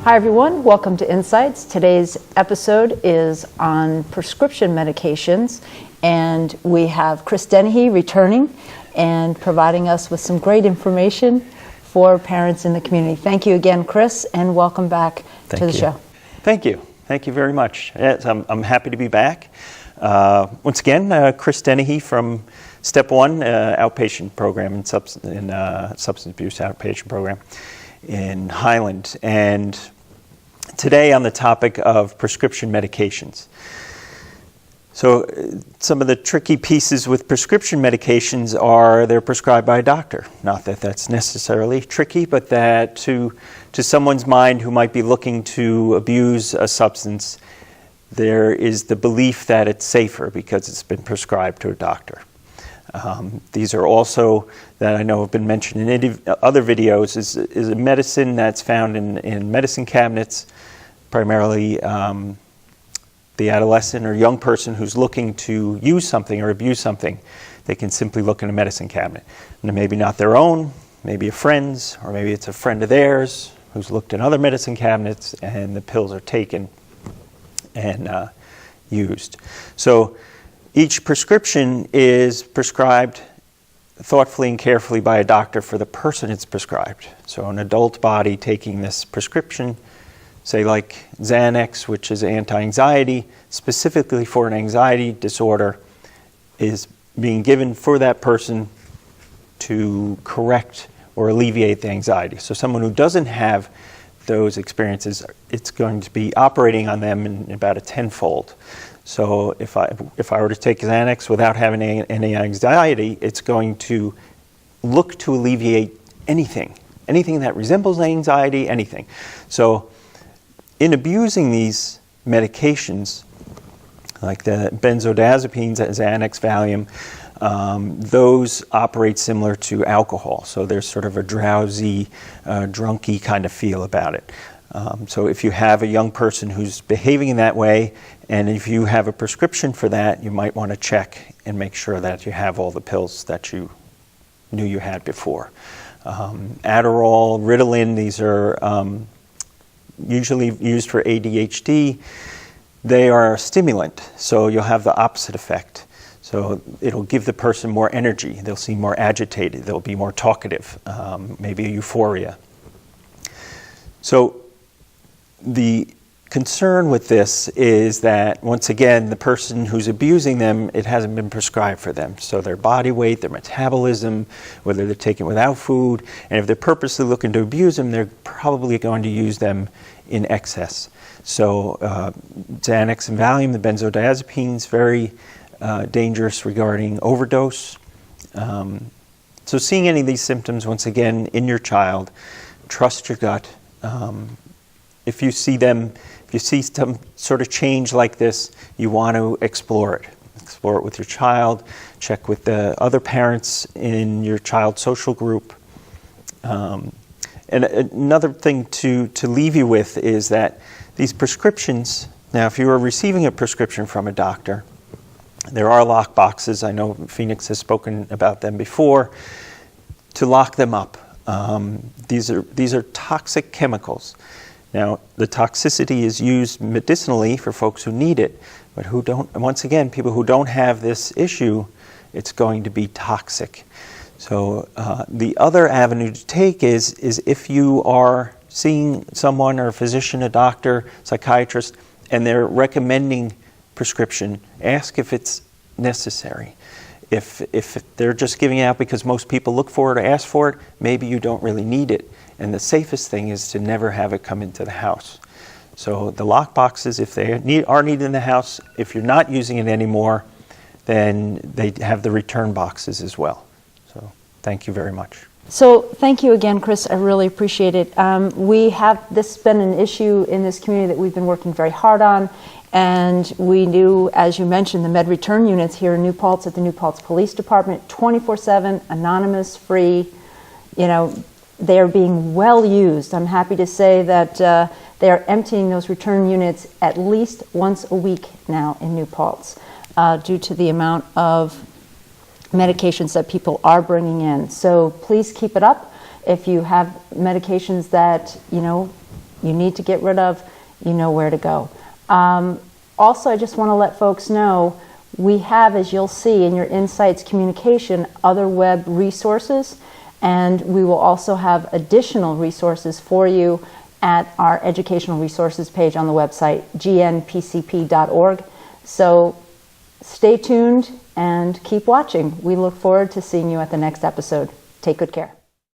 Hi everyone, welcome to Insights. Today's episode is on prescription medications, and we have Chris Dennehy returning and providing us with some great information for parents in the community. Thank you again, Chris, and welcome back to the show. Thank you. Thank you very much. Yes, I'm happy to be back. Once again, Chris Dennehy from Step 1 outpatient program in substance abuse outpatient program in Highland, and today on the topic of prescription medications. So some of the tricky pieces with prescription medications are they're prescribed by a doctor. Not that that's necessarily tricky, but that to someone's mind who might be looking to abuse a substance, there is the belief that it's safer because it's been prescribed to a doctor. These are also, that I know have been mentioned in other videos, is a medicine that's found in medicine cabinets, primarily the adolescent or young person who's looking to use something or abuse something. They can simply look in a medicine cabinet. And maybe not their own, maybe a friend's, or maybe it's a friend of theirs who's looked in other medicine cabinets, and the pills are taken and used. So each prescription is prescribed thoughtfully and carefully by a doctor for the person it's prescribed. So an adult body taking this prescription, say like Xanax, which is anti-anxiety, specifically for an anxiety disorder, is being given for that person to correct or alleviate the anxiety. So someone who doesn't have those experiences, it's going to be operating on them in about a tenfold. So if I were to take Xanax without having any anxiety, it's going to look to alleviate anything that resembles anxiety, anything. So in abusing these medications, like the benzodiazepines, Xanax, Valium, those operate similar to alcohol. So there's sort of a drowsy, drunky kind of feel about it. So if you have a young person who's behaving in that way, and if you have a prescription for that, you might want to check and make sure that you have all the pills that you knew you had before. Adderall, Ritalin, these are usually used for ADHD. They are a stimulant, so you'll have the opposite effect. So it'll give the person more energy. They'll seem more agitated. They'll be more talkative, maybe a euphoria. So the concern with this is that, once again, the person who's abusing them, it hasn't been prescribed for them. So their body weight, their metabolism, whether they're taking without food, and if they're purposely looking to abuse them, they're probably going to use them in excess. So Xanax and Valium, the benzodiazepines, very dangerous regarding overdose. So seeing any of these symptoms, once again, in your child, trust your gut. If you see some sort of change like this, you want to explore it. Explore it with your child, check with the other parents in your child's social group. And another thing to leave you with is that these prescriptions, now if you are receiving a prescription from a doctor, there are lock boxes. I know Phoenix has spoken about them before, to lock them up. These are toxic chemicals. Now, the toxicity is used medicinally for folks who need it, but who don't, once again, people who don't have this issue, it's going to be toxic. So the other avenue to take is if you are seeing someone, or a physician, a doctor, psychiatrist, and they're recommending prescription, ask if it's necessary. If they're just giving it out because most people look for it or ask for it, maybe you don't really need it. And the safest thing is to never have it come into the house. So the lock boxes, if they are needed in the house, if you're not using it anymore, then they have the return boxes as well. So thank you very much. So thank you again, Chris. I really appreciate it. This has been an issue in this community that we've been working very hard on. And we do, as you mentioned, the med return units here in New Paltz at the New Paltz Police Department, 24/7, anonymous, free. They are being well used. I'm happy to say that they are emptying those return units at least once a week now in New Paltz due to the amount of medications that people are bringing in. So please keep it up. If you have medications that, you need to get rid of, you know where to go. Also, I just want to let folks know, we have, as you'll see in your Insights communication, other web resources, and we will also have additional resources for you at our educational resources page on the website, gnpcp.org. So stay tuned and keep watching. We look forward to seeing you at the next episode. Take good care.